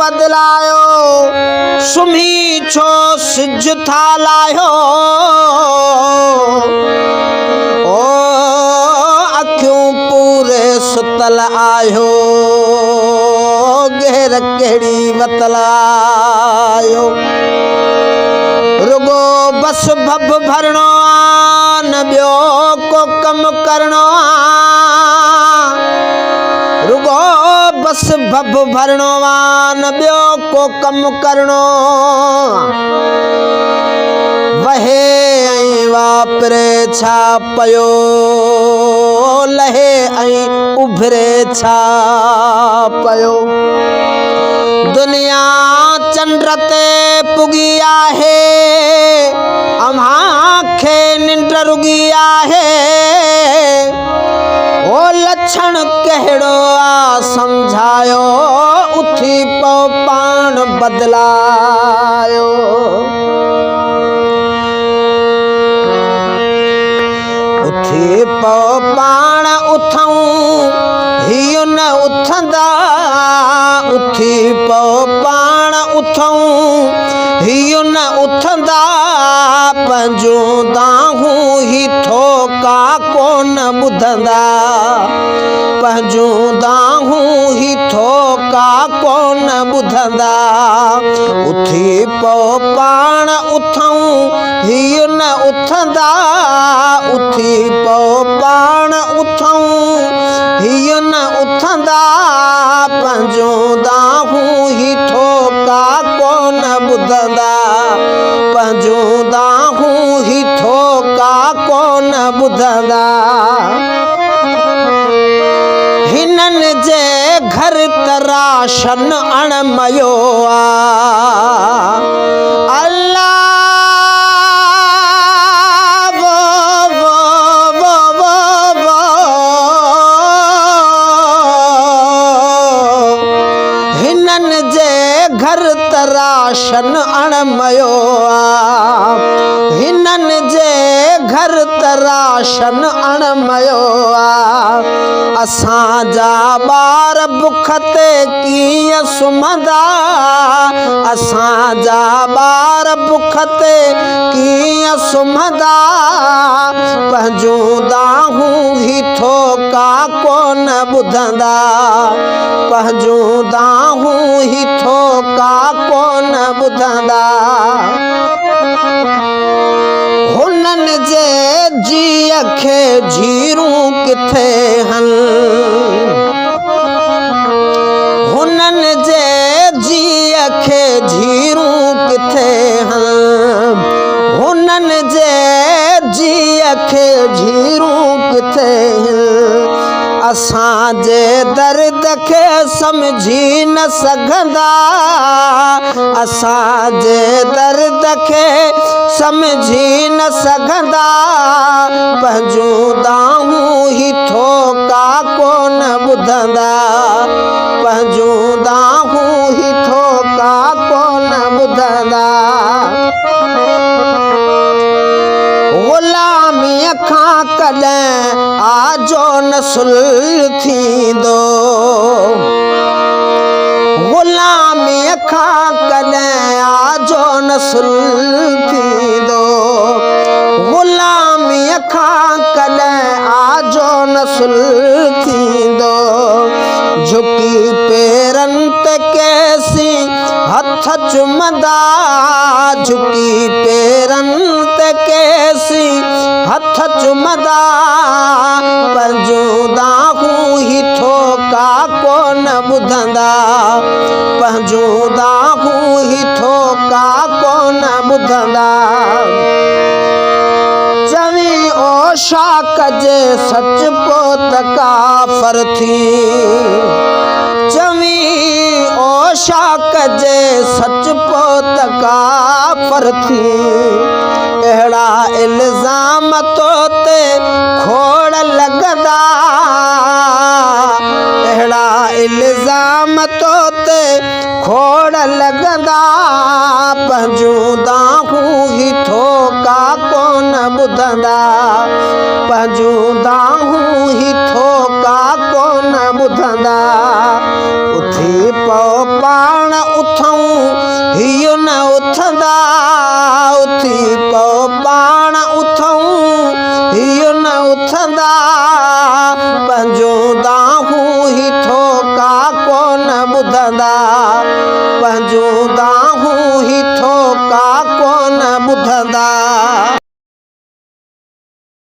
बदलायो सुम्ही छो सिज था लायो ओ अखियूं पूरे सुतल आयो घेर केड़ी बतलायो रुगो बस भभ भरणो आ न ॿियो को कम करणो आ रुगो बस भभ भरणो आ न ॿियो को कम करणो वहे ऐं वापरे छा पयो लहे ऐं उभरे छा पयो दुनिया चंड ते पुगी आहे अम्हांखे निंड रुगी आहे ओ लक्षण कहिड़ो आ समझायो उथी पो पाण बदलायो उथी पो पाण उथऊं हियो न उथंदा उथी पो पाण उथऊं हियो न उथंदा पंहिंजूं दाहूं ही थोका कोन ॿुधंदा पंहिंजूं दाहूं ही थोका कोन ॿुधंदा उथी पो पाण उथऊं हियो न उथंदा उथी पो पाण उथऊं हियो न उथंदा पंहिंजूं दाहूं ही थोका कोन ॿुधंदा पंहिंजूं दाहूं ही थोका कोन ॿुधंदा हिननि जे घर तराशन अणमयो आ अल्लाह हिननि जे घर तराशन अणमयो आ हिननि जे घर तराशन अणमयो आ असांजा ॿार बुख ते कीअं सुम्हंदा असांजा ॿार बुख ते कीअं सुम्हंदा पंहिंजूं दाहूं ही थोका कोन ॿुधंदा पंहिंजूं दाहूं ही थोका कोन ॿुधंदा हुननि जे जीअ खे झीरूं किथे हुननि जे जीअ खे झीरूं किथे हुननि जे जीअ खे झीरूं किथे असांजे दर्द खे समझी न सघंदा असांजे दर्द खे समझी न सघंदा पंहिंजूं दाहूं ही थोका कोन ॿुधंदा पंहिंजूं दाहूं ही थोका कोन ॿुधंदा ग़ुलामीअ खां कॾहिं आजो न सुलह थींदो ग़ुलामीअ खां कॾहिं आजो न सुलह थींदो ग़ुलामीअ खां कॾहिं आजो न सुलह थींदो झुकी पेरनि ते केसी हथ चुमंदा झुकी पेरनि ते केसी हथ चुमंदा पंहिंजूं दाहूं ही थोका कोन ॿुधंदा पंहिंजूं दाहूं ही थोका कोन ॿुधंदा चवी ओ छा कजे सच पोत काफ़र थी चवी ओ छा कजे सच पोत काफ़र थी अहिड़ा इल्ज़ाम तो ते खोड़ लॻंदा अहिड़ा इल्ज़ाम तो ते खोड़ लॻंदा पंहिंजूं दाहूं ही थोका कोन ॿुधंदा पंहिंजूं दाहूं ही थोका कोन ॿुधंदा उथी पओ पाण उथी पो पाण उथऊं हियो न उथंदा पंहिंजो दाहूं ही थोका कोन ॿुधंदा पंहिंजो दाहूं ही थोका कोन ॿुधंदा।